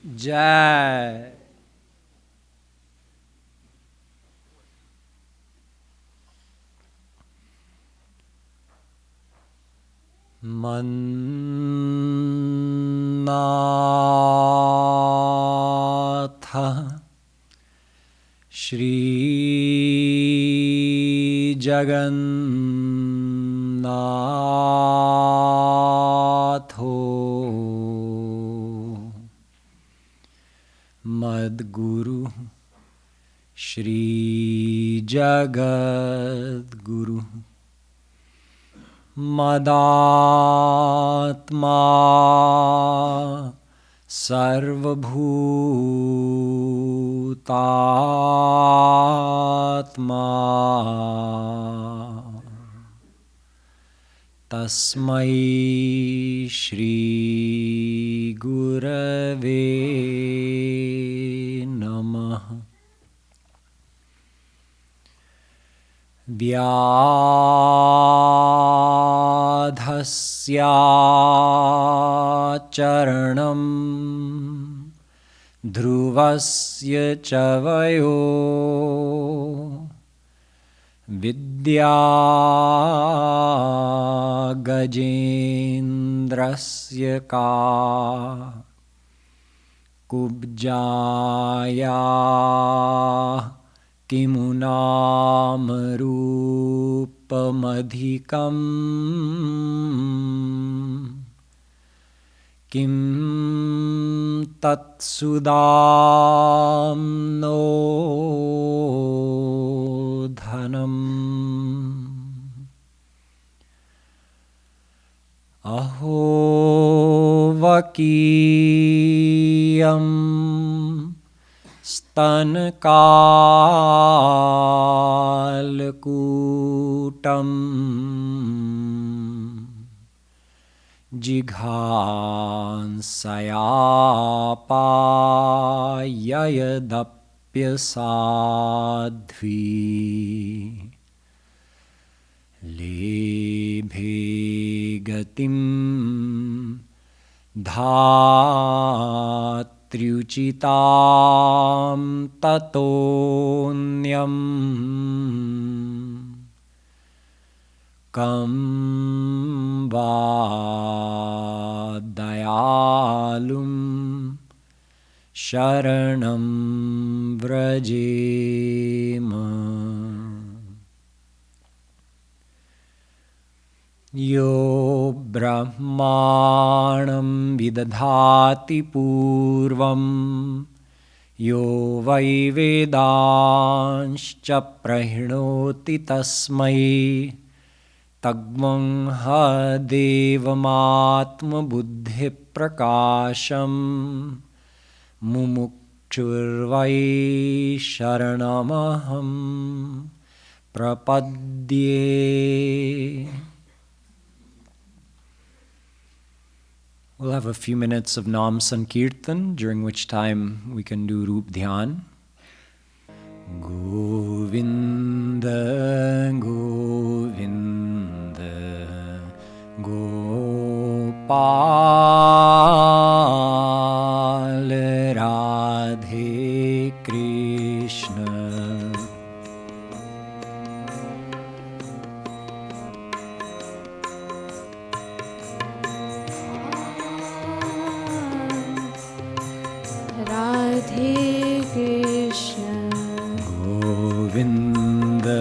Jai. Mannatha Shri Jagannatho Madguru Shri Jagadguru Madatma Sarvabhutatma Tasmai Shri Gurave Namaha Vyadhasya charanam dhruvasya chavayo vidya gajendrasya ka kubjaya kimunam rupamadhikam kim tatsudam no dhanam aho vakiyam stankalkutam jighansayapayadapyasadhvi lebhe gatim Triuchitam tatonyam kam vadayalum sharanam vrajema Yo brahmanam vidadhati purvam Yo vai vedanscha prahinoti tasmai Tagmang ha devamatma buddhi prakasham Mumukchurvai sharanamaham prapadye. We'll have a few minutes of Nam Sankirtan, during which time we can do Roop Dhyan. Govinda, Govinda, Gopal, Radhe Krishna. Radhe Krishna Govinda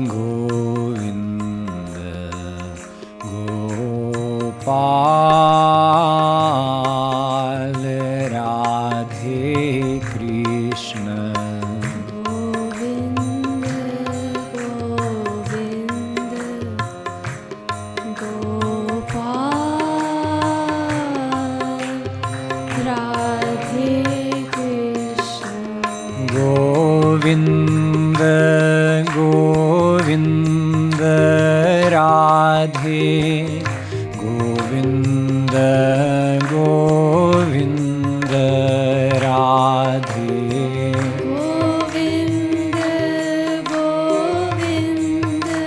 Govinda Gopal Radhe Krishna Govinda Govinda Gopal Radhe Govinda Govinda Radhe Govinda Govinda Radhe Govinda Govinda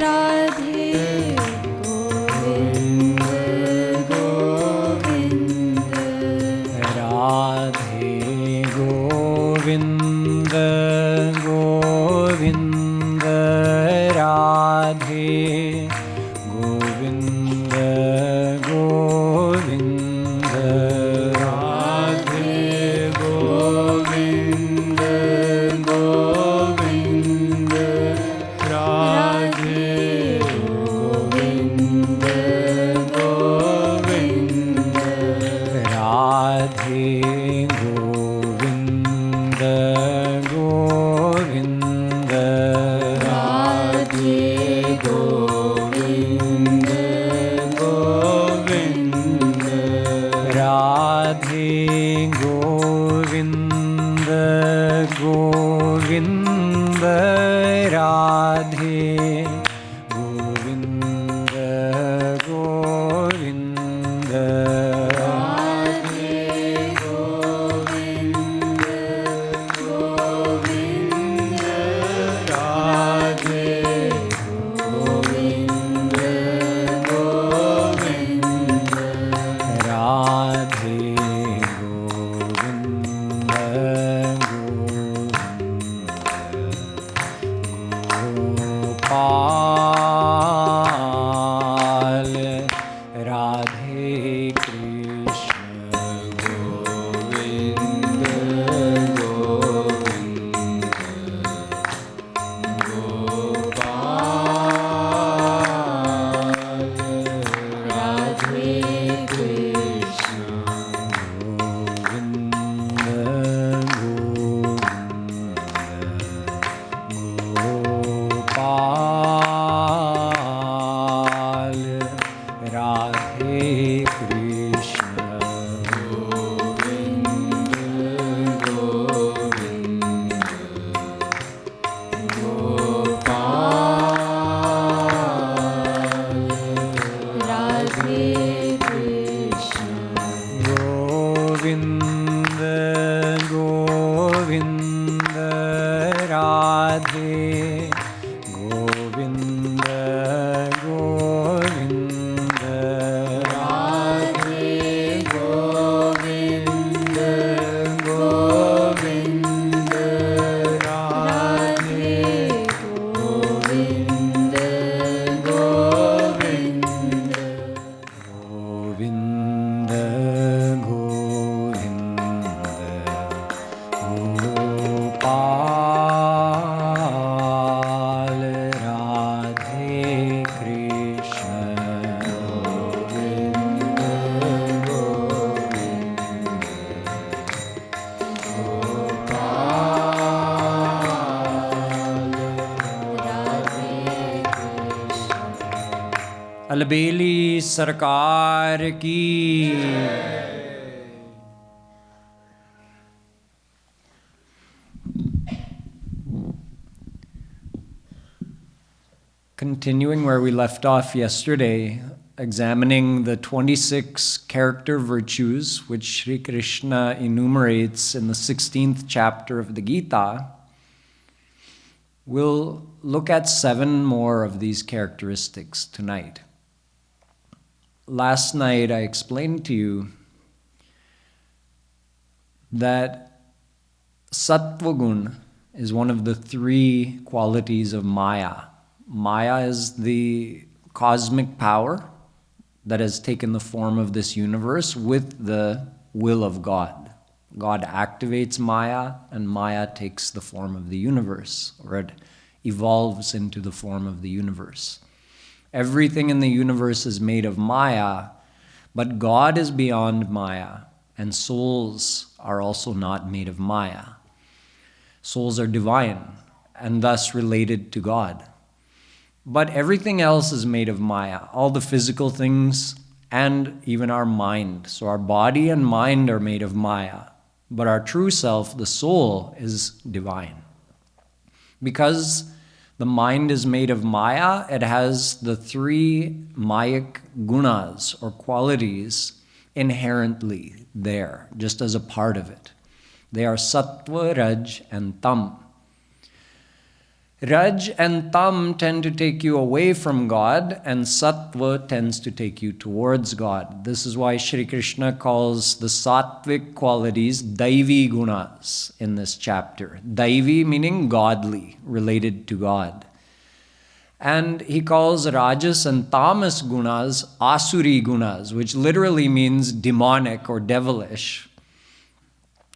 Radhe Govinda Govinda अलबेली सरकार की। Continuing where we left off yesterday, examining the 26 character virtues which Sri Krishna enumerates in the 16th chapter of the Gita, we'll look at 7 more of these characteristics tonight. Last night I explained to you that Sattva Gun is one of the 3 qualities of Maya. Maya is the cosmic power that has taken the form of this universe with the will of God. God activates Maya, and Maya takes the form of the universe, or it evolves into the form of the universe. Everything in the universe is made of Maya, but God is beyond Maya, and souls are also not made of Maya. Souls are divine, and thus related to God. But everything else is made of Maya, all the physical things and even our mind. So our body and mind are made of Maya, but our true self, the soul, is divine. Because the mind is made of Maya, it has the 3 Mayic gunas, or qualities, inherently there, just as a part of it. They are Sattva, Raj, and Tam. Raj and Tam tend to take you away from God, and Sattva tends to take you towards God. This is why Sri Krishna calls the Sattvic qualities Daivi gunas in this chapter. Daivi meaning godly, related to God. And he calls Rajas and Tamas gunas Asuri gunas, which literally means demonic or devilish.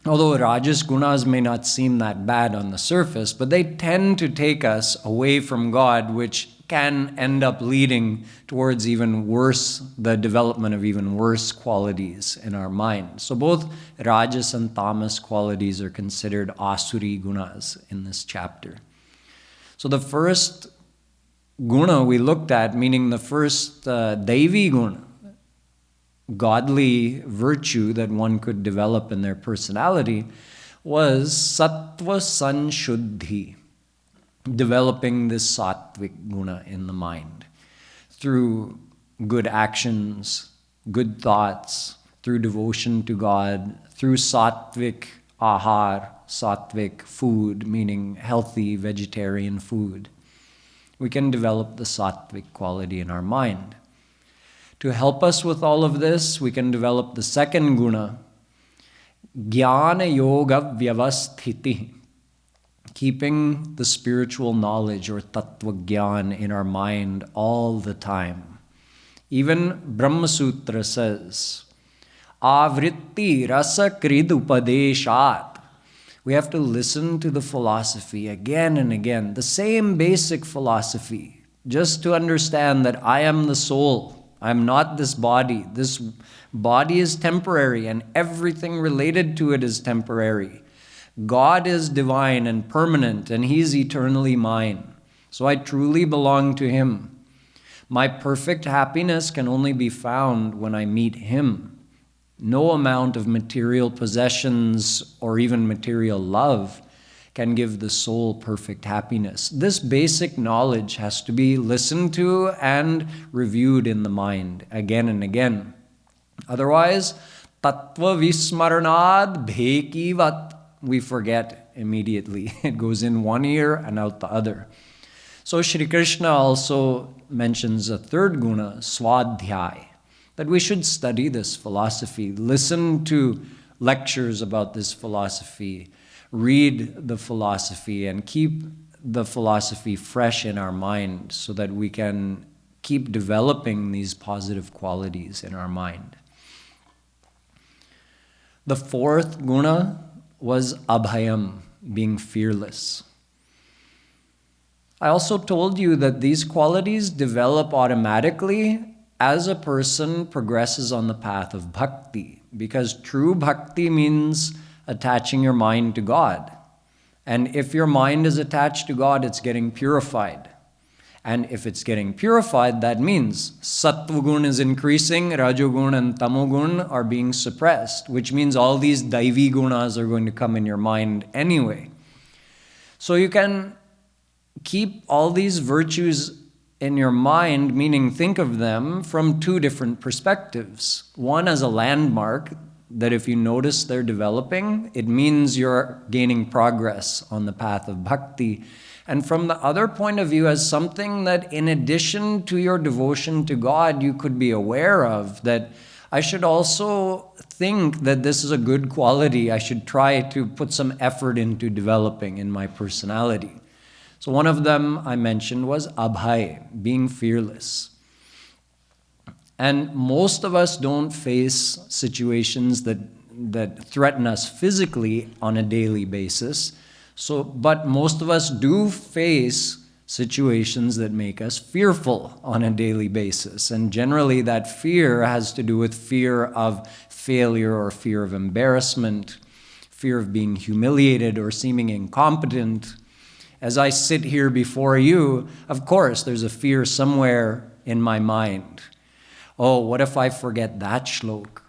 Although Rajas gunas may not seem that bad on the surface, but they tend to take us away from God, which can end up leading towards even worse, the development of even worse qualities in our mind. So both Rajas and Tamas qualities are considered Asuri gunas in this chapter. So the first guna we looked at, meaning the first Daivi guna, godly virtue that one could develop in their personality, was Sattva Sanshuddhi, developing this sattvic guna in the mind through good actions, good thoughts, through devotion to God, through sattvic ahar, sattvic food, meaning healthy vegetarian food. We can develop the sattvic quality in our mind. To help us with all of this, we can develop the second guna, Jnana Yoga Vyavasthiti, keeping the spiritual knowledge or tattva gyan in our mind all the time. Even Brahma Sutra says, Avritti rasa krid upadeshat. We have to listen to the philosophy again and again, the same basic philosophy, just to understand that I am the soul. I am not this body. This body is temporary and everything related to it is temporary. God is divine and permanent and He's eternally mine. So I truly belong to Him. My perfect happiness can only be found when I meet Him. No amount of material possessions or even material love can give the soul perfect happiness. This basic knowledge has to be listened to and reviewed in the mind again and again. Otherwise, tattva vismaranad bhekivat, we forget immediately. It goes in one ear and out the other. So Shri Krishna also mentions a third guna, swadhyay, that we should study this philosophy, listen to lectures about this philosophy, read the philosophy, and keep the philosophy fresh in our mind so that we can keep developing these positive qualities in our mind. The fourth guna was abhayam, being fearless. I also told you that these qualities develop automatically as a person progresses on the path of bhakti, because true bhakti means attaching your mind to God. And if your mind is attached to God, it's getting purified. And if it's getting purified, that means sattvagun is increasing, rajogun and tamogun are being suppressed, which means all these daivi gunas are going to come in your mind anyway. So you can keep all these virtues in your mind, meaning think of them from two different perspectives. One as a landmark, that if you notice they're developing, it means you're gaining progress on the path of bhakti. And from the other point of view, as something that in addition to your devotion to God, you could be aware of, that I should also think that this is a good quality I should try to put some effort into developing in my personality. So one of them I mentioned was abhay, being fearless. And most of us don't face situations that threaten us physically on a daily basis. But most of us do face situations that make us fearful on a daily basis. And generally that fear has to do with fear of failure or fear of embarrassment, fear of being humiliated or seeming incompetent. As I sit here before you, of course, there's a fear somewhere in my mind. Oh, what if I forget that shlok?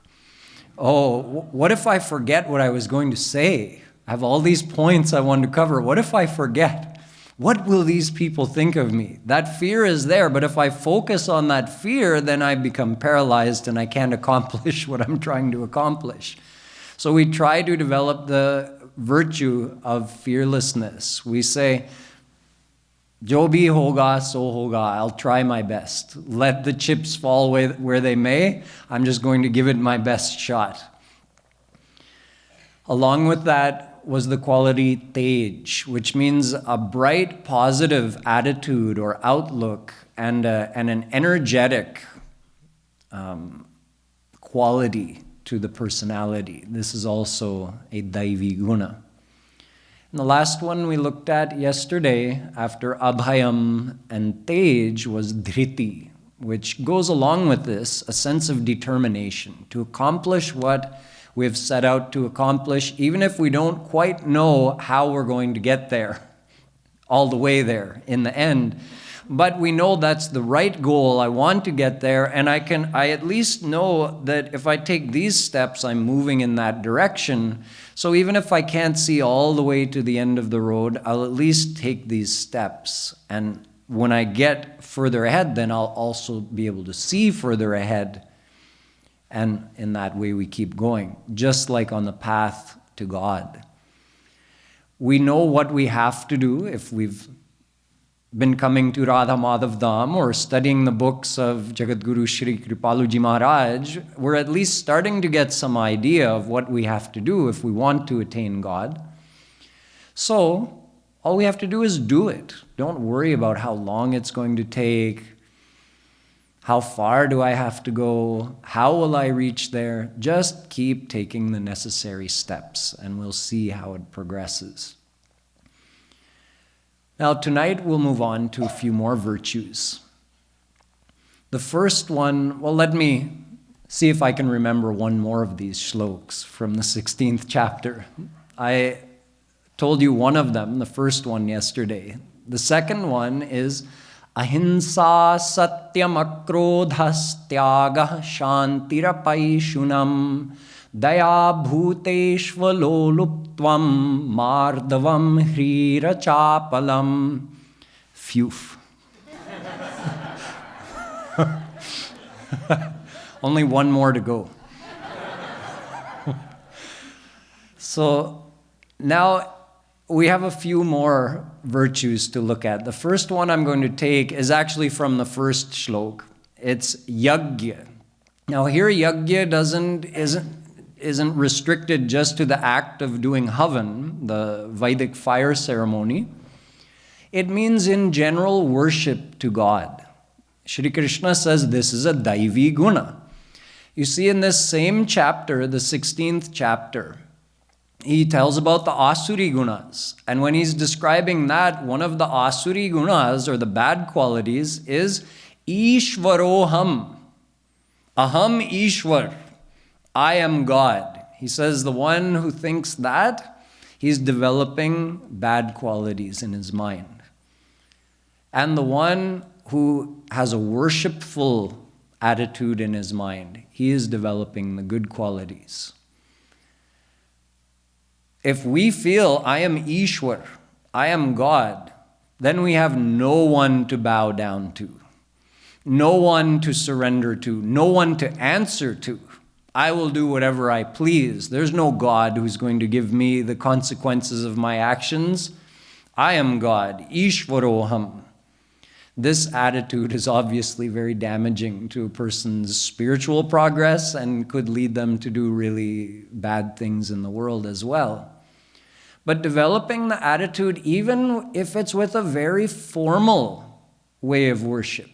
Oh, what if I forget what I was going to say? I have all these points I want to cover. What if I forget? What will these people think of me? That fear is there, but if I focus on that fear, then I become paralyzed and I can't accomplish what I'm trying to accomplish. So we try to develop the virtue of fearlessness. We say, Jo bhi hoga, so hoga. I'll try my best. Let the chips fall where they may. I'm just going to give it my best shot. Along with that was the quality tej, which means a bright, positive attitude or outlook and an energetic quality to the personality. This is also a daivi guna. And the last one we looked at yesterday after Abhayam and Tej was Dhriti, which goes along with this, a sense of determination to accomplish what we've set out to accomplish, even if we don't quite know how we're going to get there, all the way there in the end. But we know that's the right goal. I want to get there, and I at least know that if I take these steps, I'm moving in that direction. So even if I can't see all the way to the end of the road, I'll at least take these steps. And when I get further ahead, then I'll also be able to see further ahead. And in that way, we keep going, just like on the path to God. We know what we have to do if we've been coming to Radha Madhav Dham or studying the books of Jagadguru Shri Kripaluji Maharaj. We're at least starting to get some idea of what we have to do if we want to attain God. So all we have to do is do it. Don't worry about how long it's going to take. How far do I have to go? How will I reach there? Just keep taking the necessary steps and we'll see how it progresses. Now tonight we'll move on to a few more virtues. The first one, well, let me see if I can remember one more of these shloks from the 16th chapter. I told you one of them, the first one yesterday. The second one is Ahimsa satyam akrodhas tyagah shantirapaishunam daya bhuteshvaloluptvam mardavam hrira chapalam. Phew. Only one more to go. So now we have a few more virtues to look at. The first one I'm going to take is actually from the first shlok. It's yagya. Now here yagya isn't restricted just to the act of doing havan, the Vedic fire ceremony. It means in general worship to God. Shri Krishna says this is a daivi guna. You see in this same chapter, the 16th chapter, he tells about the asuri gunas. And when he's describing that, one of the asuri gunas, or the bad qualities, is Ishvaroham. Aham Ishwar. I am God. He says the one who thinks that, he's developing bad qualities in his mind. And the one who has a worshipful attitude in his mind, he is developing the good qualities. If we feel, I am Ishwar, I am God, then we have no one to bow down to, no one to surrender to, no one to answer to. I will do whatever I please. There's no God who's going to give me the consequences of my actions. I am God, Ishvaroham. This attitude is obviously very damaging to a person's spiritual progress and could lead them to do really bad things in the world as well. But developing the attitude, even if it's with a very formal way of worship.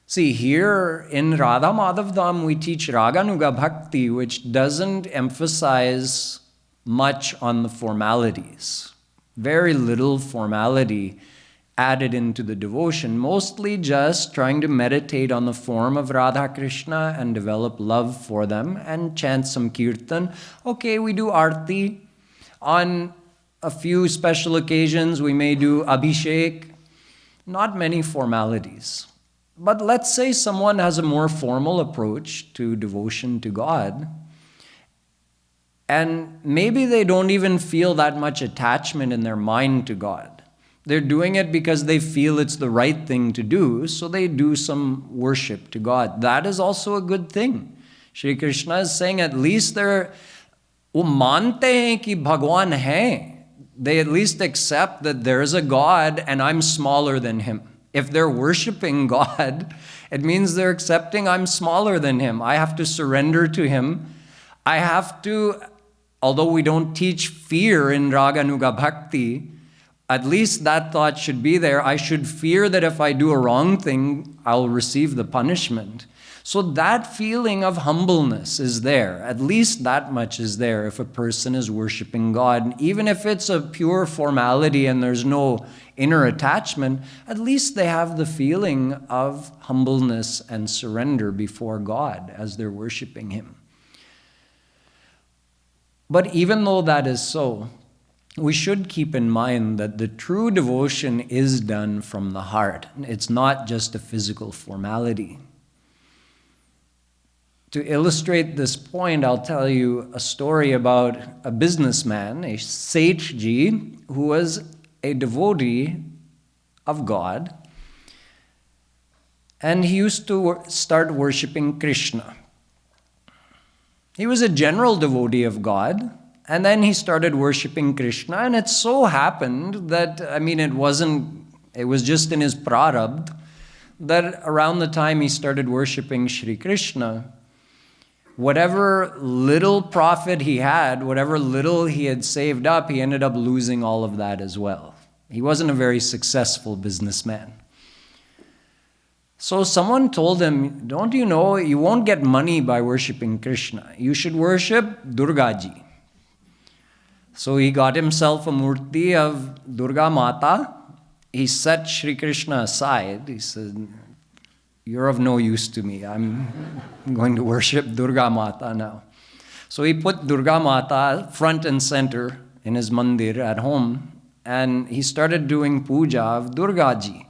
See, here in Radha Madhav Dham, we teach Raganuga Bhakti, which doesn't emphasize much on the formalities. Very little formality added into the devotion, mostly just trying to meditate on the form of Radha Krishna and develop love for them and chant some kirtan. Okay, we do arti. On a few special occasions, we may do abhishek. Not many formalities. But let's say someone has a more formal approach to devotion to God, and maybe they don't even feel that much attachment in their mind to God. They're doing it because they feel it's the right thing to do, so they do some worship to God. That is also a good thing. Shri Krishna is saying at least वो मानते हैं कि भगवान है. They at least accept that there's a God and I'm smaller than him. If they're worshiping God, it means they're accepting I'm smaller than him. I have to surrender to him. I have to, although we don't teach fear in Raganuga Bhakti, At least that thought should be there. I should fear that if I do a wrong thing, I'll receive the punishment. So that feeling of humbleness is there. At least that much is there if a person is worshiping God. Even if it's a pure formality and there's no inner attachment, at least they have the feeling of humbleness and surrender before God as they're worshiping Him. But even though that is so, we should keep in mind that the true devotion is done from the heart. It's not just a physical formality. To illustrate this point, I'll tell you a story about a businessman, a Sethji, who was a devotee of God, and he used to start worshipping Krishna. He was a general devotee of God, and then he started worshipping Krishna, and it so happened that, it was just in his prarabdha, that around the time he started worshipping Shri Krishna, whatever little profit he had, whatever little he had saved up, he ended up losing all of that as well. He wasn't a very successful businessman. So someone told him, don't you know, you won't get money by worshipping Krishna. You should worship Durgaji. So he got himself a murti of Durga Mata. He set Shri Krishna aside. He said, you're of no use to me. I'm going to worship Durga Mata now. So he put Durga Mata front and center in his mandir at home, and he started doing puja of Durgaji.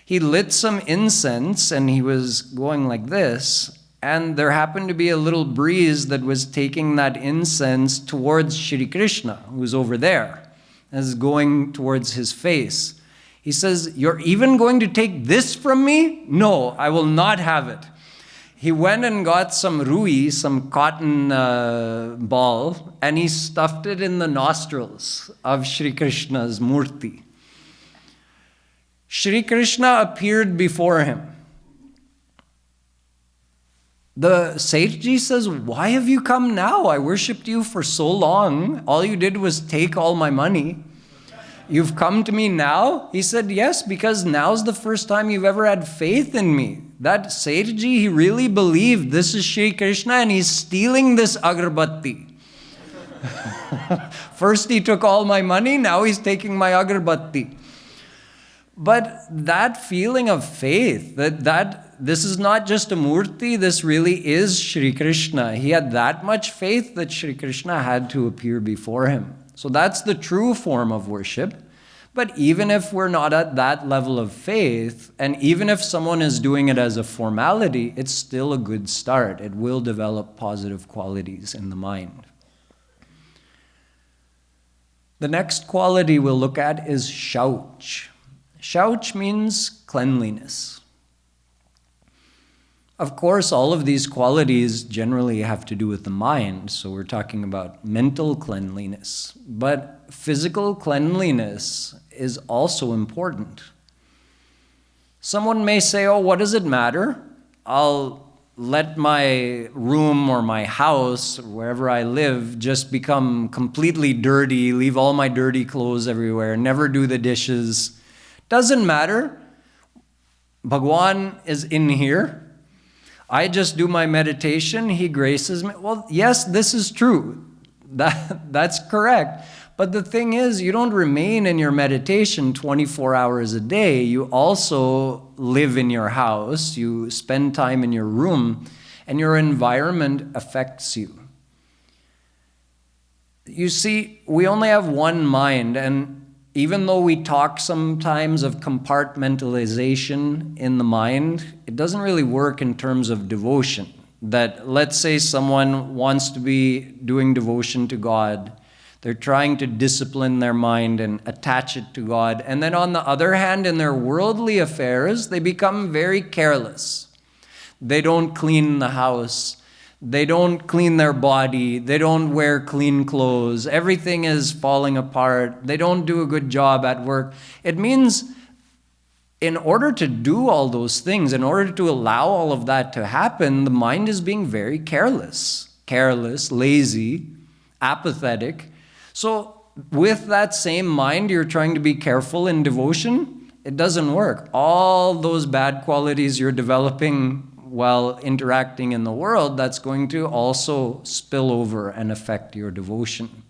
He lit some incense and he was going like this, and there happened to be a little breeze that was taking that incense towards Shri Krishna, who's over there, as going towards his face. He says, you're even going to take this from me? No, I will not have it. He went and got some rui, some cotton ball, and he stuffed it in the nostrils of Shri Krishna's murti. Shri Krishna appeared before him. The Sethji says, why have you come now? I worshipped you for so long. All you did was take all my money. You've come to me now? He said, yes, because now's the first time you've ever had faith in me. That Sethji, he really believed this is Shri Krishna and he's stealing this agarbatti. First he took all my money, now he's taking my agarbatti. But that feeling of faith, that this is not just a murti, this really is Shri Krishna. He had that much faith that Shri Krishna had to appear before him. So that's the true form of worship. But even if we're not at that level of faith, and even if someone is doing it as a formality, it's still a good start. It will develop positive qualities in the mind. The next quality we'll look at is shauch. Shauch means cleanliness. Of course, all of these qualities generally have to do with the mind, so we're talking about mental cleanliness. But physical cleanliness is also important. Someone may say, oh, what does it matter? I'll let my room or my house, or wherever I live, just become completely dirty, leave all my dirty clothes everywhere, never do the dishes. Doesn't matter. Bhagwan is in here. I just do my meditation, he graces me. Well, yes, this is true. That's correct. But the thing is, you don't remain in your meditation 24 hours a day. You also live in your house, you spend time in your room, and your environment affects you. You see, we only have one mind, and even though we talk sometimes of compartmentalization in the mind, it doesn't really work in terms of devotion. That let's say someone wants to be doing devotion to God, they're trying to discipline their mind and attach it to God, and then on the other hand, in their worldly affairs, they become very careless. They don't clean the house. They don't clean their body. They don't wear clean clothes. Everything is falling apart. They don't do a good job at work. It means in order to do all those things, in order to allow all of that to happen, the mind is being very careless, lazy, apathetic. So with that same mind, you're trying to be careful in devotion, it doesn't work. All those bad qualities you're developing while interacting in the world, that's going to also spill over and affect your devotion.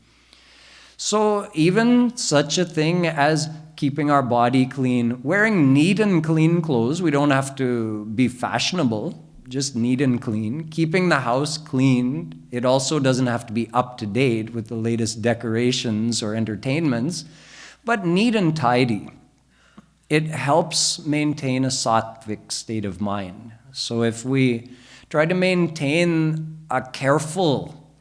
So even such a thing as keeping our body clean, wearing neat and clean clothes, we don't have to be fashionable, just neat and clean. Keeping the house clean, it also doesn't have to be up to date with the latest decorations or entertainments, but neat and tidy. It helps maintain a sattvic state of mind. So if we try to maintain a careful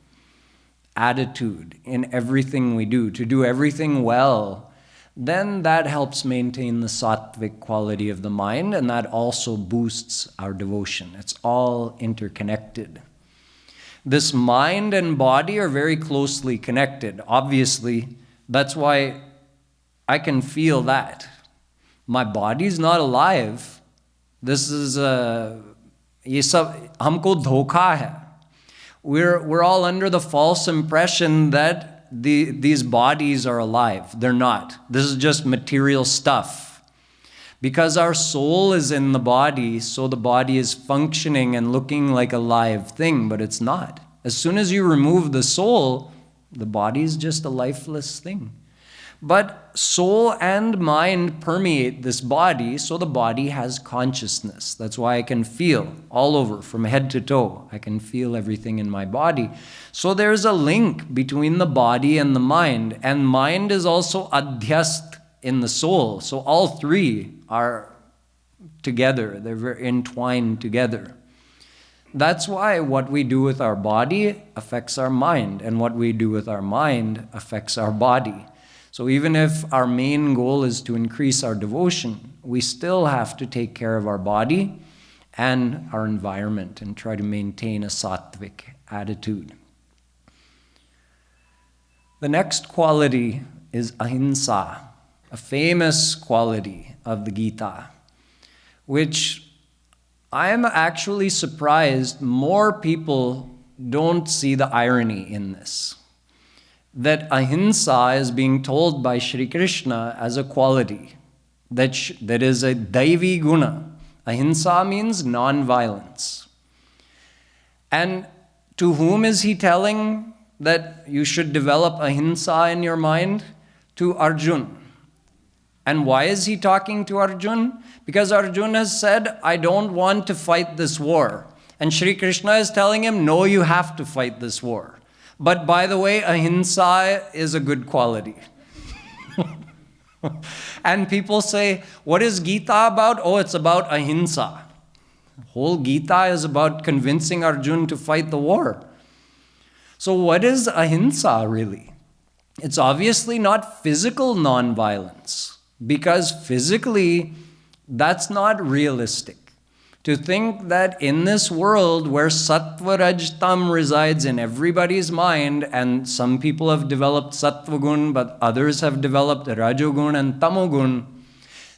attitude in everything we do, to do everything well, then that helps maintain the sattvic quality of the mind, and that also boosts our devotion. It's all interconnected. This mind and body are very closely connected. Obviously, that's why I can feel that. My body's not alive. This is ये सब हमको धोखा है. We're all under the false impression that these bodies are alive. They're not. This is just material stuff. Because our soul is in the body, so the body is functioning and looking like a live thing, but it's not. As soon as you remove the soul, the body is just a lifeless thing. But soul and mind permeate this body, so the body has consciousness. That's why I can feel all over, from head to toe. I can feel everything in my body. So there's a link between the body and the mind is also adhyast in the soul. So all three are together. They're very entwined together. That's why what we do with our body affects our mind, and what we do with our mind affects our body. So even if our main goal is to increase our devotion, we still have to take care of our body and our environment and try to maintain a sattvic attitude. The next quality is ahimsa, a famous quality of the Gita, which I am actually surprised more people don't see the irony in this. That ahimsa is being told by Shri Krishna as a quality, that is a daivi guna. Ahimsa means non-violence. And to whom is he telling that you should develop ahimsa in your mind? To Arjun. And why is he talking to Arjun? Because Arjun has said, I don't want to fight this war. And Shri Krishna is telling him, no, you have to fight this war. But by the way, ahimsa is a good quality. And people say, what is Gita about? Oh, it's about ahimsa. The whole Gita is about convincing Arjun to fight the war. So what is ahimsa really? It's obviously not physical non-violence, because physically that's not realistic. To think that in this world where sattva, raj, tam resides in everybody's mind, and some people have developed sattva gun, but others have developed rajogun and tamogun,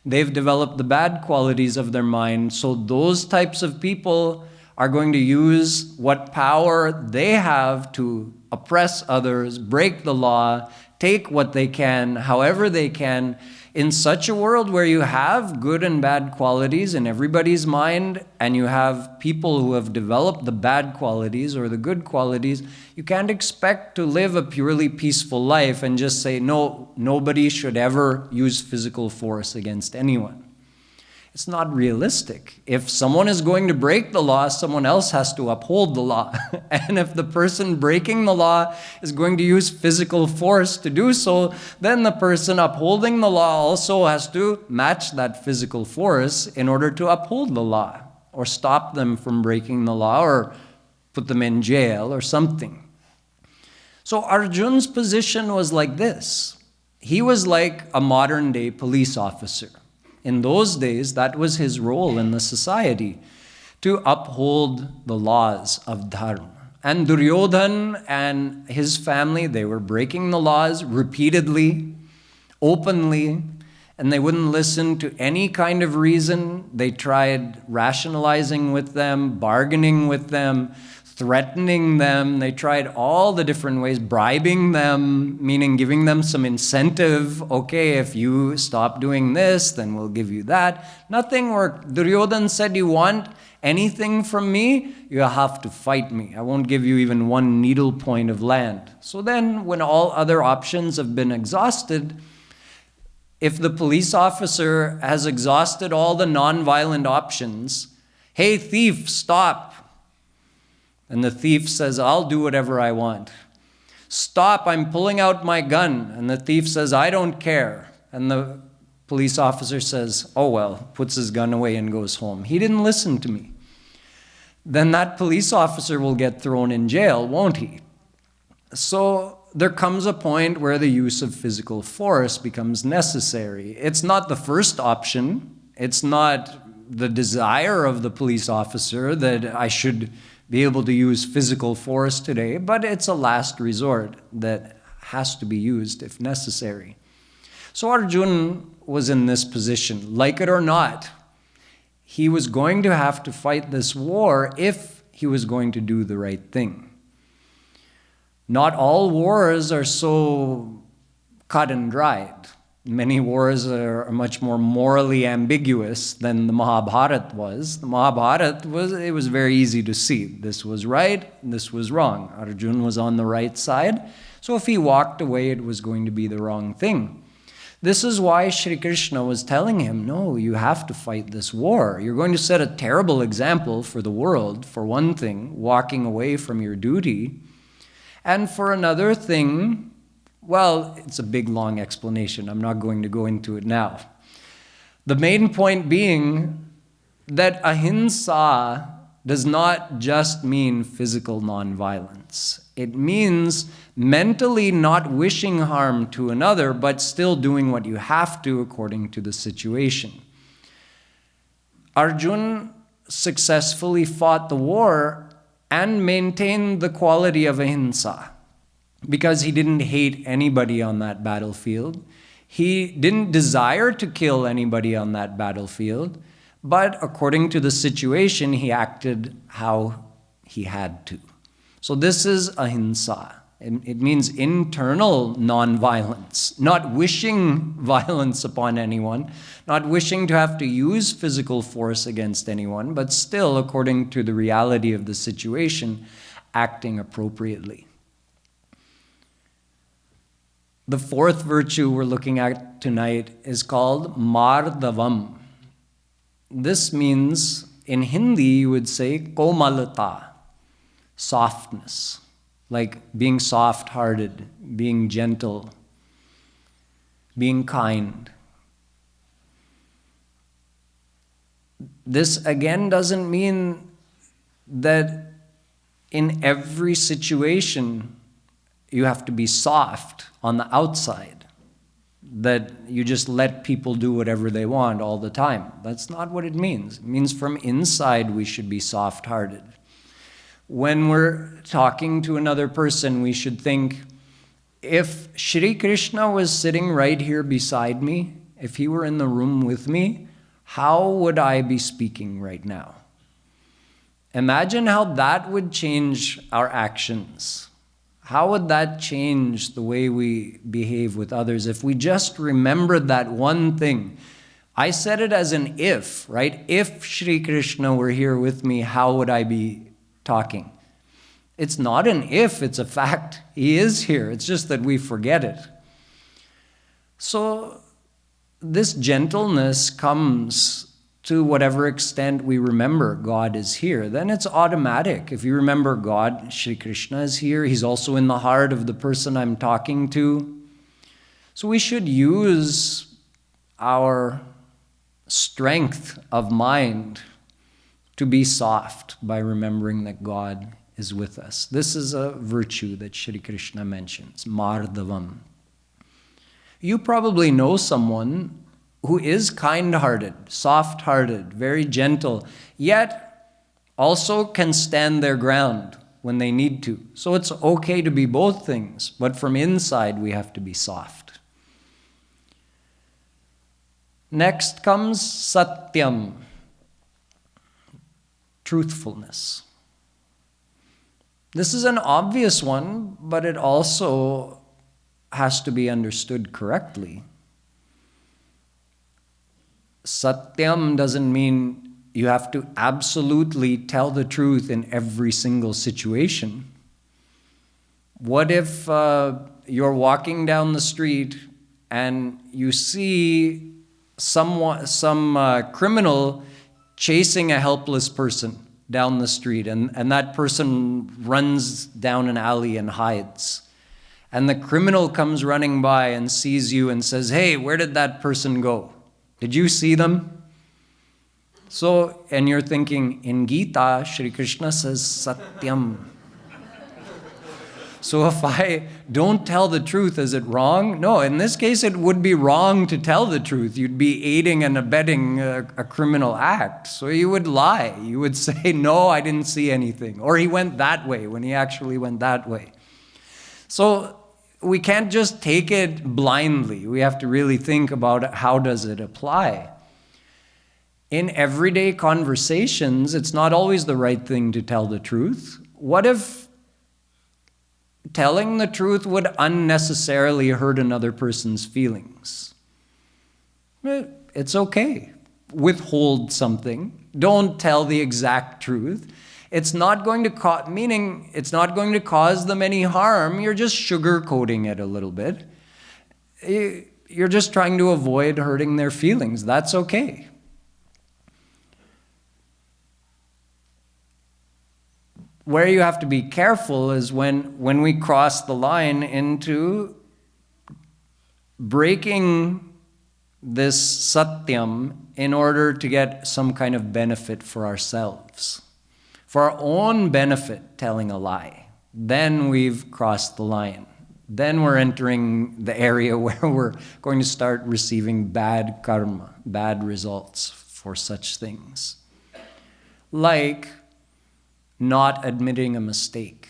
they've developed the bad qualities of their mind. So those types of people are going to use what power they have to oppress others, break the law, take what they can, however they can, in such a world where you have good and bad qualities in everybody's mind, and you have people who have developed the bad qualities or the good qualities, you can't expect to live a purely peaceful life and just say, no, nobody should ever use physical force against anyone. It's not realistic. If someone is going to break the law, someone else has to uphold the law. And if the person breaking the law is going to use physical force to do so, then the person upholding the law also has to match that physical force in order to uphold the law, or stop them from breaking the law, or put them in jail or something. So Arjun's position was like this. He was like a modern day police officer. In those days, that was his role in the society, to uphold the laws of Dharma. And Duryodhan and his family, they were breaking the laws repeatedly, openly, and they wouldn't listen to any kind of reason. They tried rationalizing with them, bargaining with them, threatening them. They tried all the different ways, bribing them, meaning giving them some incentive. Okay, if you stop doing this, then we'll give you that. Nothing worked. Duryodhana said, you want anything from me, you have to fight me. I won't give you even one needle point of land. So then, when all other options have been exhausted, if the police officer has exhausted all the non-violent options, hey, thief, stop. And the thief says, I'll do whatever I want. Stop, I'm pulling out my gun. And the thief says, I don't care. And the police officer says, oh well, puts his gun away and goes home. He didn't listen to me. Then that police officer will get thrown in jail, won't he? So there comes a point where the use of physical force becomes necessary. It's not the first option. It's not the desire of the police officer that I should be able to use physical force today, but it's a last resort that has to be used if necessary. So Arjuna was in this position. Like it or not, he was going to have to fight this war if he was going to do the right thing. Not all wars are so cut and dried. Many wars are much more morally ambiguous than the Mahabharata was. The Mahabharata was very easy to see. This was right, this was wrong. Arjuna was on the right side. So if he walked away, it was going to be the wrong thing. This is why Shri Krishna was telling him, no, you have to fight this war. You're going to set a terrible example for the world, for one thing, walking away from your duty. And for another thing, well, it's a big, long explanation. I'm not going to go into it now. The main point being that ahimsa does not just mean physical nonviolence. It means mentally not wishing harm to another, but still doing what you have to according to the situation. Arjuna successfully fought the war and maintained the quality of ahimsa, because he didn't hate anybody on that battlefield. He didn't desire to kill anybody on that battlefield, but according to the situation, he acted how he had to. So this is ahimsa. It means internal non-violence, not wishing violence upon anyone, not wishing to have to use physical force against anyone, but still, according to the reality of the situation, acting appropriately. The fourth virtue we're looking at tonight is called Madhavam. This means, in Hindi, you would say komalata, softness, like being soft-hearted, being gentle, being kind. This again doesn't mean that in every situation you have to be soft on the outside, that you just let people do whatever they want all the time. That's not what it means. It means from inside we should be soft-hearted. When we're talking to another person, we should think, if Shri Krishna was sitting right here beside me, if he were in the room with me, how would I be speaking right now? Imagine how that would change our actions. How would that change the way we behave with others if we just remembered that one thing? I said it as an if, right? If Shri Krishna were here with me, how would I be talking? It's not an if, it's a fact. He is here. It's just that we forget it. So this gentleness comes to whatever extent we remember God is here. Then it's automatic. If you remember God, Shri Krishna is here. He's also in the heart of the person I'm talking to. So we should use our strength of mind to be soft by remembering that God is with us. This is a virtue that Shri Krishna mentions, Madhavam. You probably know someone who is kind-hearted, soft-hearted, very gentle, yet also can stand their ground when they need to. So it's okay to be both things, but from inside we have to be soft. Next comes Satyam, truthfulness. This is an obvious one, but it also has to be understood correctly. Satyam doesn't mean you have to absolutely tell the truth in every single situation. What if you're walking down the street and you see some criminal chasing a helpless person down the street, and that person runs down an alley and hides. And the criminal comes running by and sees you and says, "Hey, where did that person go? Did you see them?" So, and you're thinking, in Gita, Shri Krishna says Satyam. So if I don't tell the truth, is it wrong? No, in this case, it would be wrong to tell the truth. You'd be aiding and abetting a criminal act. So you would lie. You would say, "No, I didn't see anything." Or he went that way when he actually went that way. So we can't just take it blindly. We have to really think about how does it apply. In everyday conversations, it's not always the right thing to tell the truth. What if telling the truth would unnecessarily hurt another person's feelings? It's okay. Withhold something. Don't tell the exact truth. It's not going to it's not going to cause them any harm. You're just sugarcoating it a little bit. You're just trying to avoid hurting their feelings. That's okay. Where you have to be careful is when we cross the line into breaking this satyam in order to get some kind of benefit for ourselves. For our own benefit, telling a lie. Then we've crossed the line. Then we're entering the area where we're going to start receiving bad karma, bad results for such things. Like not admitting a mistake.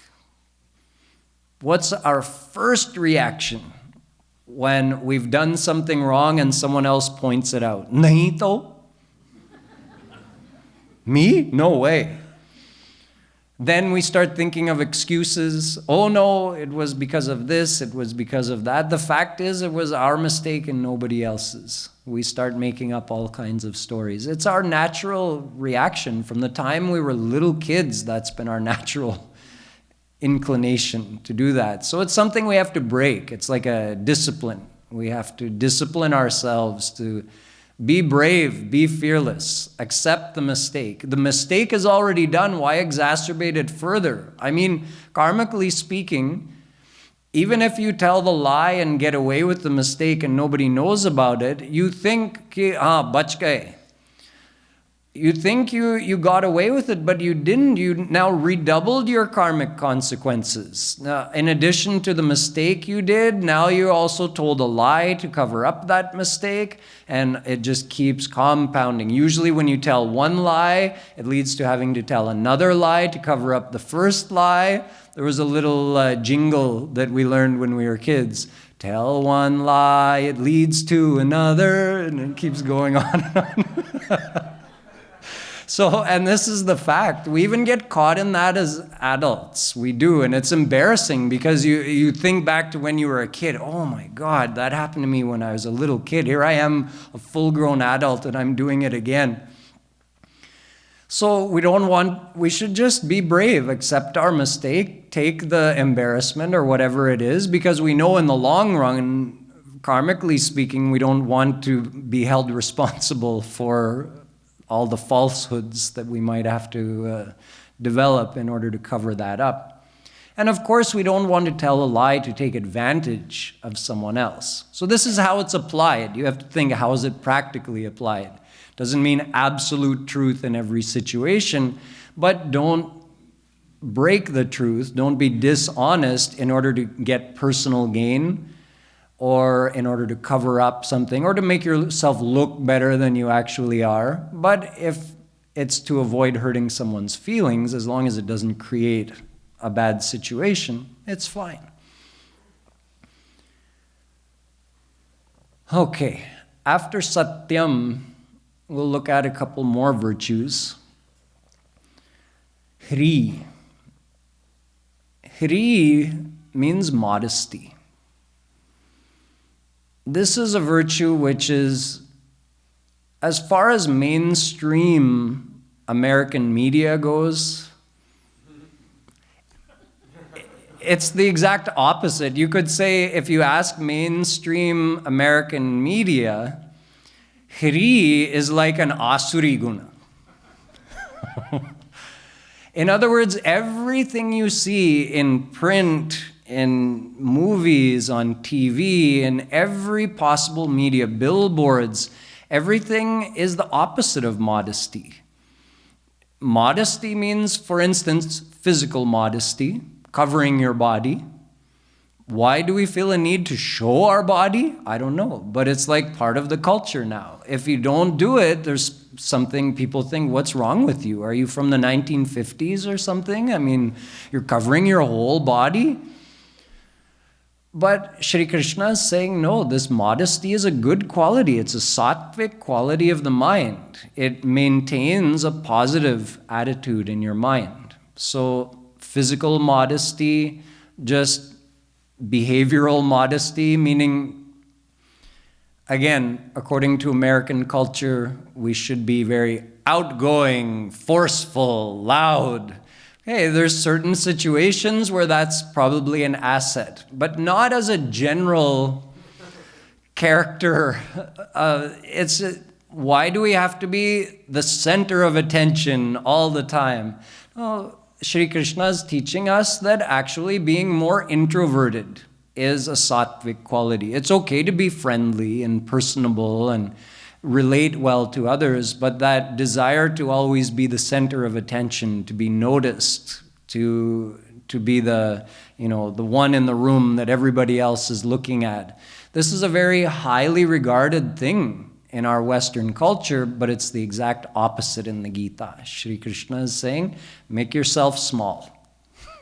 What's our first reaction when we've done something wrong and someone else points it out? Nahi to? Me? No way. Then we start thinking of excuses. Oh no, it was because of this, it was because of that. The fact is, it was our mistake and nobody else's. We start making up all kinds of stories. It's our natural reaction. From the time we were little kids, that's been our natural inclination to do that. So it's something we have to break. It's like a discipline. We have to discipline ourselves to be brave, be fearless, accept the mistake. The mistake is already done. Why exacerbate it further? I mean, karmically speaking, even if you tell the lie and get away with the mistake and nobody knows about it, you think, bach gaye. You think you got away with it, but you didn't. You now redoubled your karmic consequences. Now, in addition to the mistake you did, now you also told a lie to cover up that mistake, and it just keeps compounding. Usually when you tell one lie, it leads to having to tell another lie to cover up the first lie. There was a little jingle that we learned when we were kids. Tell one lie, it leads to another, and it keeps going on and on. So, and this is the fact. We even get caught in that as adults. We do, and it's embarrassing because you think back to when you were a kid. Oh my God, that happened to me when I was a little kid. Here I am, a full-grown adult, and I'm doing it again. So we should just be brave, accept our mistake, take the embarrassment or whatever it is, because we know in the long run, karmically speaking, we don't want to be held responsible for all the falsehoods that we might have to develop in order to cover that up. And of course, we don't want to tell a lie to take advantage of someone else. So this is how it's applied. You have to think, how is it practically applied? Doesn't mean absolute truth in every situation, but don't break the truth. Don't be dishonest in order to get personal gain, or in order to cover up something, or to make yourself look better than you actually are. But if it's to avoid hurting someone's feelings, as long as it doesn't create a bad situation, it's fine. Okay, after Satyam, we'll look at a couple more virtues. Hri. Hri means modesty. This is a virtue which is, as far as mainstream American media goes, it's the exact opposite. You could say, if you ask mainstream American media, Hri is like an asuri guna. In other words, everything you see in print, in movies, on TV, in every possible media, billboards, everything is the opposite of modesty. Modesty means, for instance, physical modesty, covering your body. Why do we feel a need to show our body? I don't know, but it's like part of the culture now. If you don't do it, there's something people think, what's wrong with you? Are you from the 1950s or something? I mean, you're covering your whole body. But Shri Krishna is saying, no, this modesty is a good quality. It's a sattvic quality of the mind. It maintains a positive attitude in your mind. So physical modesty, just behavioral modesty, meaning, again, according to American culture, we should be very outgoing, forceful, loud. Hey, there's certain situations where that's probably an asset, but not as a general character. Why do we have to be the center of attention all the time? Oh, Shri Krishna is teaching us that actually being more introverted is a sattvic quality. It's okay to be friendly and personable and relate well to others, but that desire to always be the center of attention, to be noticed, to be the one in the room that everybody else is looking at. This is a very highly regarded thing in our Western culture, but it's the exact opposite in the Gita. Shri Krishna is saying, make yourself small.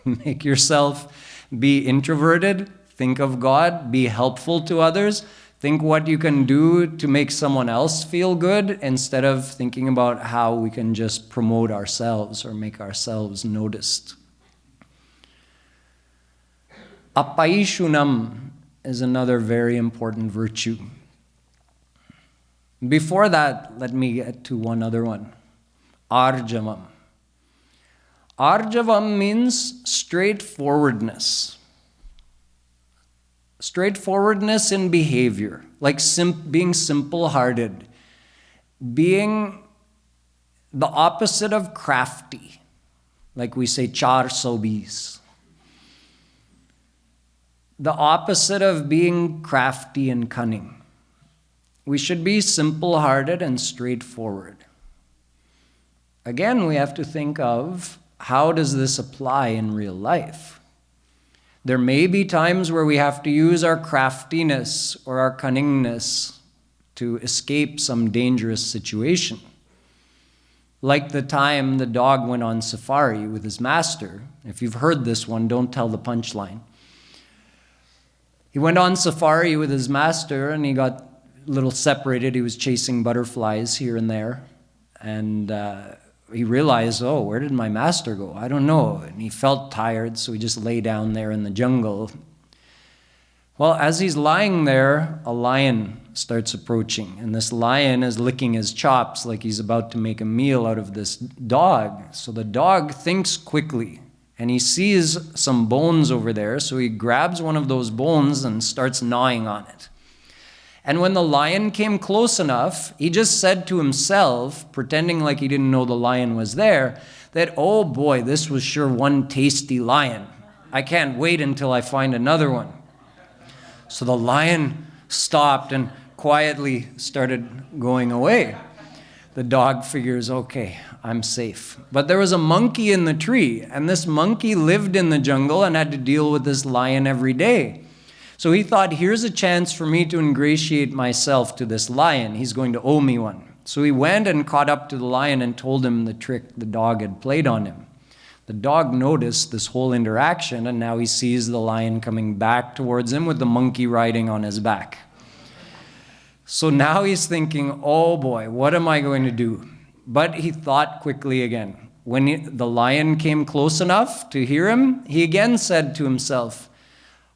Make yourself be introverted, think of God, be helpful to others, think what you can do to make someone else feel good instead of thinking about how we can just promote ourselves or make ourselves noticed. Apaishunam is another very important virtue. Before that, let me get to one other one. Arjavam. Arjavam means straightforwardness. Straightforwardness in behavior, like being simple-hearted, being the opposite of crafty, like we say char sobis. The opposite of being crafty and cunning. We should be simple-hearted and straightforward. Again, we have to think of, how does this apply in real life? There may be times where we have to use our craftiness or our cunningness to escape some dangerous situation. Like the time the dog went on safari with his master. If you've heard this one, don't tell the punchline. He went on safari with his master and he got a little separated. He was chasing butterflies here and there. And he realized, oh, where did my master go? I don't know. And he felt tired, so he just lay down there in the jungle. Well, as he's lying there, a lion starts approaching. And this lion is licking his chops like he's about to make a meal out of this dog. So the dog thinks quickly. And he sees some bones over there, so he grabs one of those bones and starts gnawing on it. And when the lion came close enough, he just said to himself, pretending like he didn't know the lion was there, that, oh boy, this was sure one tasty lion. I can't wait until I find another one. So the lion stopped and quietly started going away. The dog figures, okay, I'm safe. But there was a monkey in the tree, and this monkey lived in the jungle and had to deal with this lion every day. So he thought, here's a chance for me to ingratiate myself to this lion. He's going to owe me one. So he went and caught up to the lion and told him the trick the dog had played on him. The dog noticed this whole interaction, and now he sees the lion coming back towards him with the monkey riding on his back. So now he's thinking, oh boy, what am I going to do? But he thought quickly again. When the lion came close enough to hear him, he again said to himself,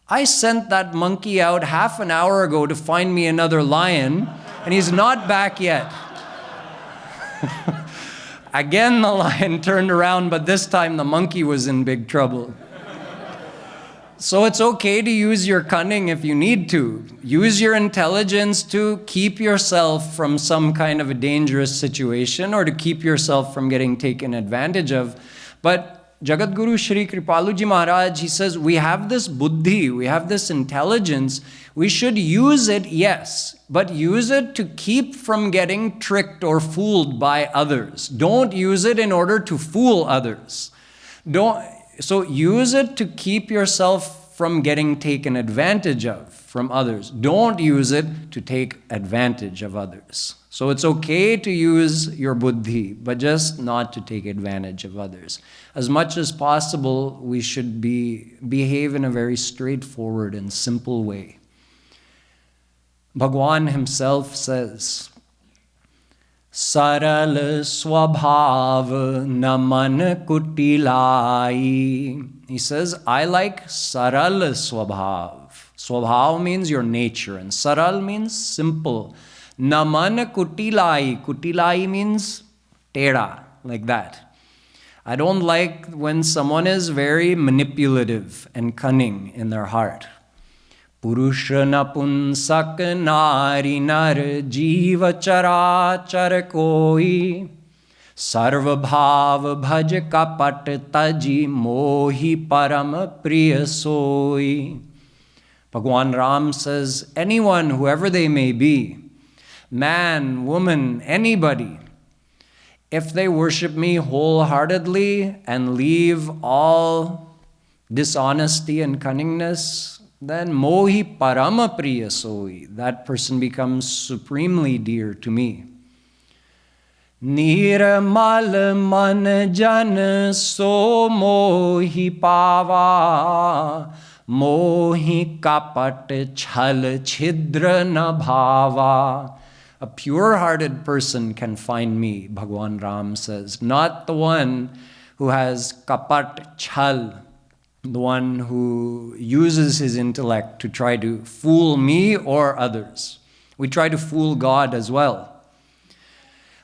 I sent that monkey out half an hour ago to find me another lion, and he's not back yet. Again, the lion turned around, but this time the monkey was in big trouble. So it's okay to use your cunning if you need to. Use your intelligence to keep yourself from some kind of a dangerous situation or to keep yourself from getting taken advantage of. But Jagadguru Shri Kripaluji Maharaj, he says, we have this buddhi, we have this intelligence. We should use it, yes, but use it to keep from getting tricked or fooled by others. Don't use it in order to fool others. So use it to keep yourself from getting taken advantage of from others. Don't use it to take advantage of others. So it's okay to use your buddhi, but just not to take advantage of others. As much as possible, we should behave in a very straightforward and simple way. Bhagwan himself says, Saral swabhav naman kutilai. He says, I like saral swabhav. Swabhav means your nature, and saral means simple. Naman kutilai. Kutilai means teda, like that. I don't like when someone is very manipulative and cunning in their heart. Purusha napunsak nari nar jiva chara char koi sarva bhav bhaj kapat taji mohi param priya soi. Bhagwan Ram says, anyone, whoever they may be, man, woman, anybody, if they worship me wholeheartedly and leave all dishonesty and cunningness, then mohi parama priya soi, that person becomes supremely dear to me. Niramal man jan so mohi pava, mohi kapat chhal chhidra na bhava. A pure-hearted person can find me, Bhagwan Ram says, not the one who has kapat chhal, the one who uses his intellect to try to fool me or others. We try to fool God as well.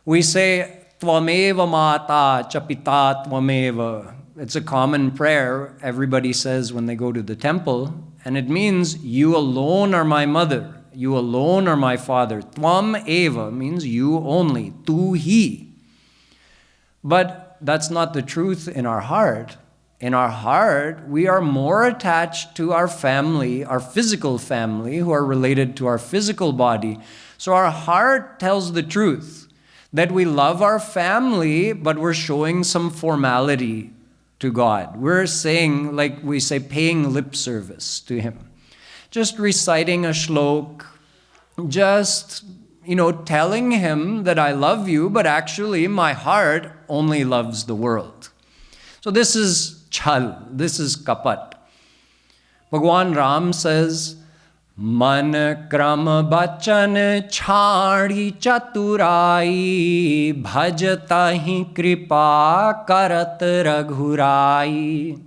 We say, Tvameva mata chapita tvameva. It's a common prayer everybody says when they go to the temple, and it means, you alone are my mother. You alone are my father. Tvam eva means you only. Tu hi. But that's not the truth in our heart. In our heart, we are more attached to our family, our physical family, who are related to our physical body. So our heart tells the truth, that we love our family, but we're showing some formality to God. We're saying, like we say, paying lip service to Him. Just reciting a shlok, just, telling Him that I love you, but actually my heart only loves the world. So this is chhal, this is kapat. Bhagwan Ram says, Man kram bachan chhadi chaturai, bhajata hi kripa karat raghurai.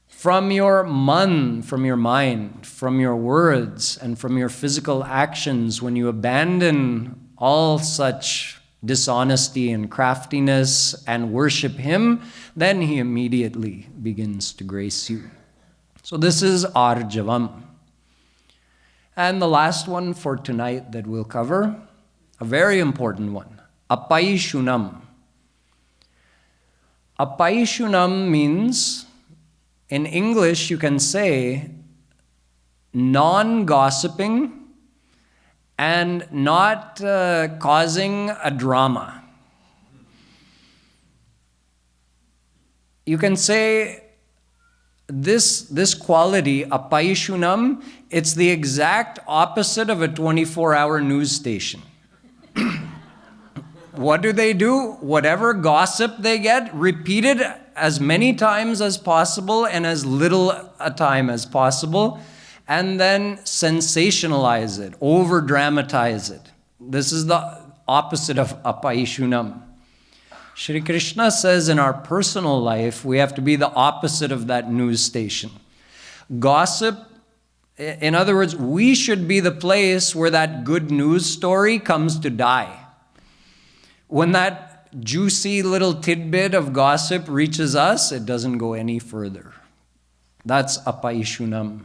From your man, from your mind, from your words, and from your physical actions, when you abandon all such dishonesty and craftiness and worship Him, then He immediately begins to grace you. So this is Arjavam. And the last one for tonight that we'll cover, a very important one, Apaishunam. Apaishunam means, in English you can say, non-gossiping and not causing a drama. You can say this quality, apaishunam, it's the exact opposite of a 24-hour news station. What do? Whatever gossip they get, repeat it as many times as possible and as little a time as possible, and then sensationalize it, over-dramatize it. This is the opposite of apaishunam. Shri Krishna says in our personal life, we have to be the opposite of that news station. Gossip, in other words, we should be the place where that good news story comes to die. When that juicy little tidbit of gossip reaches us, it doesn't go any further. That's apaishunam.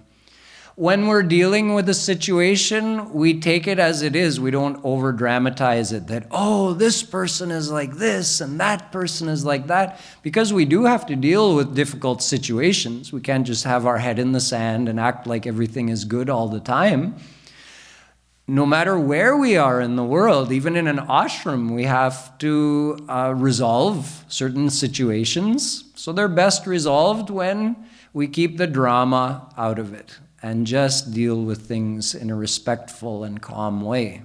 When we're dealing with a situation, we take it as it is. We don't over-dramatize it, that, oh, this person is like this and that person is like that. Because we do have to deal with difficult situations. We can't just have our head in the sand and act like everything is good all the time. No matter where we are in the world, even in an ashram, we have to resolve certain situations. So they're best resolved when we keep the drama out of it and just deal with things in a respectful and calm way.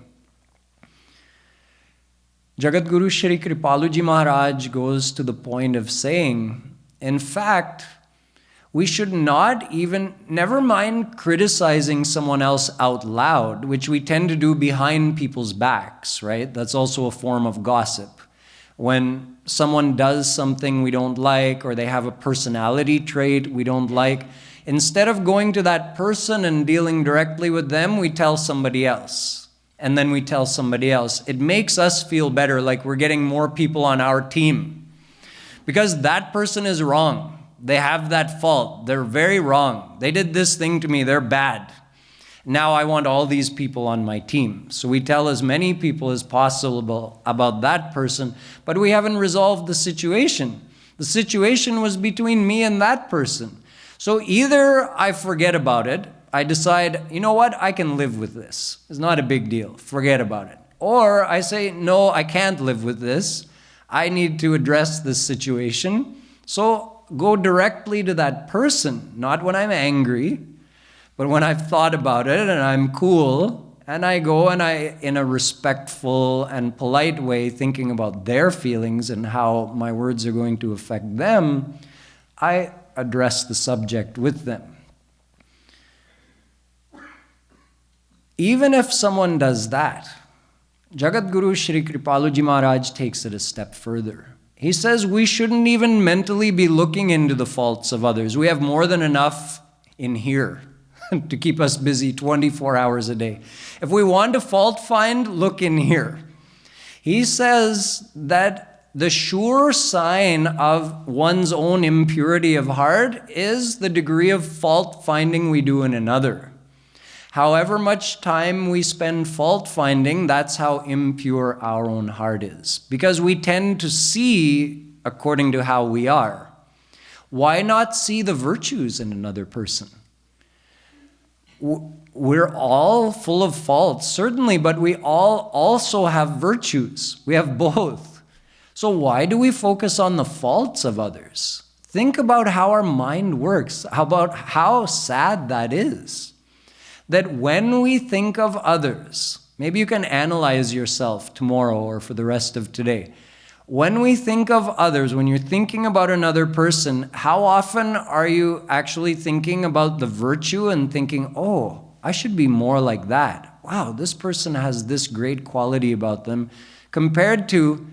Jagat Guru Shri Kripaluji Maharaj goes to the point of saying, in fact, we should not even, never mind criticizing someone else out loud, which we tend to do behind people's backs, right? That's also a form of gossip. When someone does something we don't like, or they have a personality trait we don't like, instead of going to that person and dealing directly with them, we tell somebody else. And then we tell somebody else. It makes us feel better, like we're getting more people on our team. Because that person is wrong. They have that fault. They're very wrong. They did this thing to me. They're bad. Now I want all these people on my team. So we tell as many people as possible about that person, but we haven't resolved the situation. The situation was between me and that person. So either I forget about it, I decide, you know what, I can live with this. It's not a big deal. Forget about it. Or I say, no, I can't live with this. I need to address this situation. So go directly to that person, not when I'm angry, but when I've thought about it and I'm cool, and I go and in a respectful and polite way, thinking about their feelings and how my words are going to affect them, I address the subject with them. Even if someone does that, Jagat Guru Shri Kripaluji Maharaj takes it a step further. He says we shouldn't even mentally be looking into the faults of others. We have more than enough in here to keep us busy 24 hours a day. If we want to fault find, look in here. He says that the sure sign of one's own impurity of heart is the degree of fault finding we do in another. However much time we spend fault finding, that's how impure our own heart is. Because we tend to see according to how we are. Why not see the virtues in another person? We're all full of faults, certainly, but we all also have virtues. We have both. So why do we focus on the faults of others? Think about how our mind works, about how sad that is. That when we think of others, maybe you can analyze yourself tomorrow or for the rest of today. When we think of others, when you're thinking about another person, how often are you actually thinking about the virtue and thinking, oh, I should be more like that. Wow, this person has this great quality about them, compared to,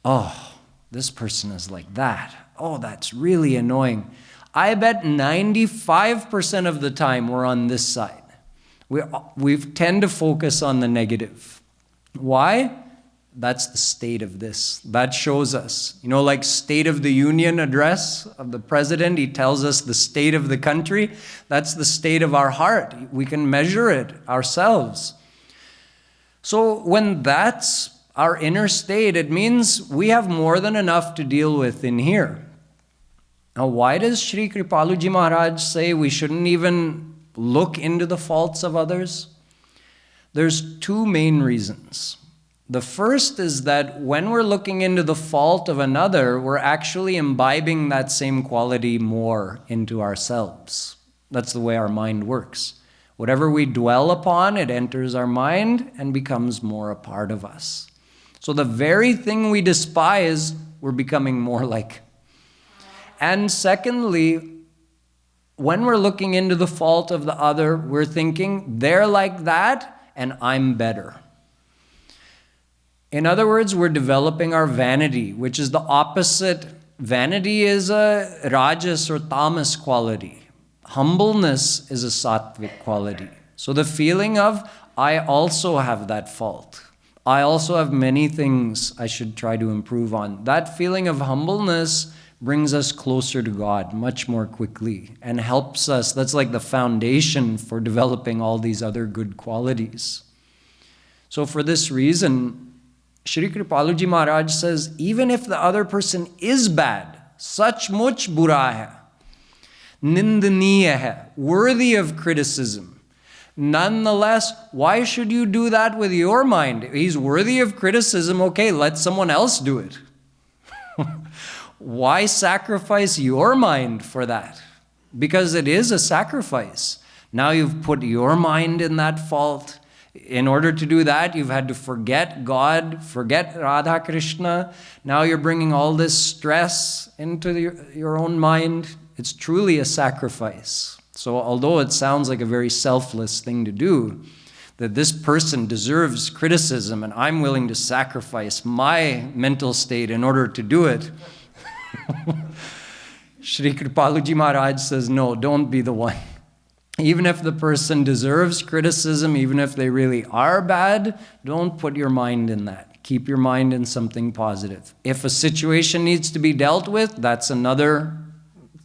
oh, this person is like that. Oh, that's really annoying. I bet 95% of the time we're on this side. We tend to focus on the negative. Why? That's the state of this. That shows us. You know, like State of the Union address of the president, he tells us the state of the country. That's the state of our heart. We can measure it ourselves. So when that's our inner state, it means we have more than enough to deal with in here. Now, why does Sri Kripaluji Maharaj say we shouldn't even look into the faults of others? There's two main reasons. The first is that when we're looking into the fault of another, we're actually imbibing that same quality more into ourselves. That's the way our mind works. Whatever we dwell upon, it enters our mind and becomes more a part of us. So the very thing we despise, we're becoming more like. And secondly, when we're looking into the fault of the other, we're thinking, they're like that and I'm better. In other words, we're developing our vanity, which is the opposite. Vanity is a rajas or tamas quality. Humbleness is a sattvic quality. So the feeling of, I also have that fault. I also have many things I should try to improve on. That feeling of humbleness brings us closer to God much more quickly and helps us. That's like the foundation for developing all these other good qualities. So for this reason, Shri Kripaluji Maharaj says, even if the other person is bad, sachmuch bura hai, nindaniya hai, worthy of criticism, nonetheless, why should you do that with your mind? He's worthy of criticism, okay, let someone else do it. Why sacrifice your mind for that? Because it is a sacrifice. Now you've put your mind in that fault. In order to do that, you've had to forget God, forget Radha Krishna. Now you're bringing all this stress into your own mind. It's truly a sacrifice. So although it sounds like a very selfless thing to do, that this person deserves criticism and I'm willing to sacrifice my mental state in order to do it, Shri Kripaluji Maharaj says, no, don't be the one. Even if the person deserves criticism, even if they really are bad, don't put your mind in that. Keep your mind in something positive. If a situation needs to be dealt with, that's another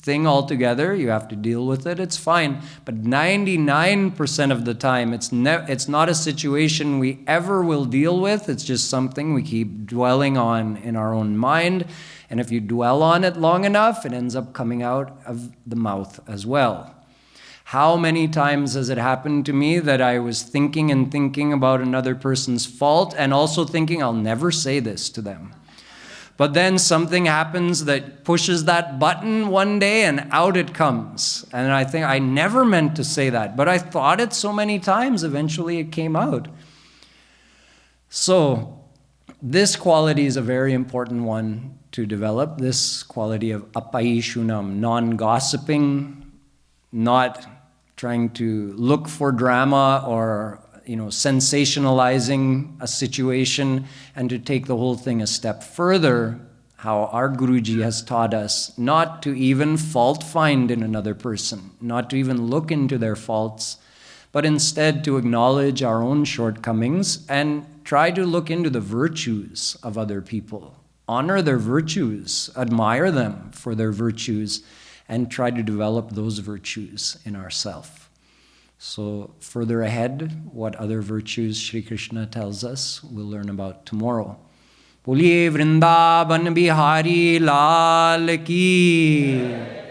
thing altogether. You have to deal with it. It's fine. But 99% of the time, it's not a situation we ever will deal with. It's just something we keep dwelling on in our own mind. And if you dwell on it long enough, it ends up coming out of the mouth as well. How many times has it happened to me that I was thinking and thinking about another person's fault and also thinking, I'll never say this to them. But then something happens that pushes that button one day and out it comes. And I think, I never meant to say that, but I thought it so many times, eventually it came out. So this quality is a very important one to develop, this quality of apaishunam, non-gossiping, not trying to look for drama or sensationalizing a situation, and to take the whole thing a step further, how our Guruji has taught us not to even fault find in another person, not to even look into their faults, but instead to acknowledge our own shortcomings and try to look into the virtues of other people. Honor their virtues, admire them for their virtues, and try to develop those virtues in ourselves. So further ahead, what other virtues Sri Krishna tells us, we'll learn about tomorrow. Boliye Vrindavan Bihari Lal Ki